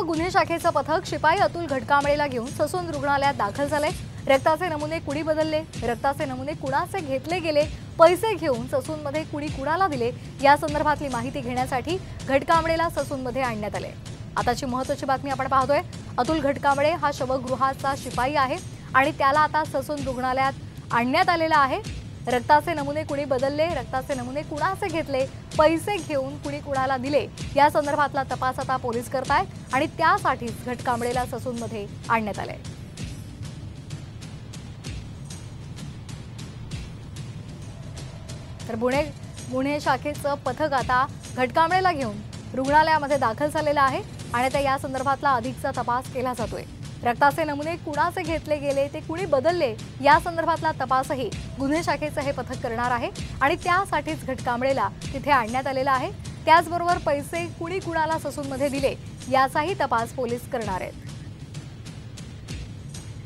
गुन्हे शाखेचं पथक शिपाई अतुल घटकांबळेला घेऊन ससून रुग्णालयात दाखल झाले। रक्ताचे नमुने कुणी बदलले, रक्ताचे नमुने कुणाचे घेतले गेले, पैसे घेऊन ससूनमध्ये कुणी कुणाला दिले या संदर्भातली माहिती घेण्यासाठी घटकांबळेला ससूनमध्ये आणण्यात आले। आताची महत्त्वाची बातमी आपण पाहतोय। अतुल घटकांबळे हा शवगृहाचा शिपाई आहे आणि त्याला आता ससून रुग्णालयात आणण्यात आलेला आहे। रक्ताचे नमुने कुणी बदलले, रक्ताचे नमुने कुणाचे घेतले, पैसे घेऊन कुणी कुणाला दिले या संदर्भातला तपास आता पोलीस करतायत आणि त्यासाठीच घटकांबळेला ससूनमध्ये आणण्यात आले। तर गुन्हे शाखेचं पथक आता घटकांबळेला घेऊन रुग्णालयामध्ये दाखल झालेलं आहे आणि त्या या संदर्भातला अधिकचा तपास केला जातोय। रक्ताचे नमुने कुणाचे घेतले गेले, ते कुणी बदलले या संदर्भातला तपासही गुन्हे शाखेचं हे पथक करणार आहे आणि त्यासाठीच घटकांबळेला तिथे आणण्यात आलेला आहे। त्याचबरोबर पैसे कुणी कुणाला ससूनमध्ये दिले याचाही तपास पोलीस करणार आहेत।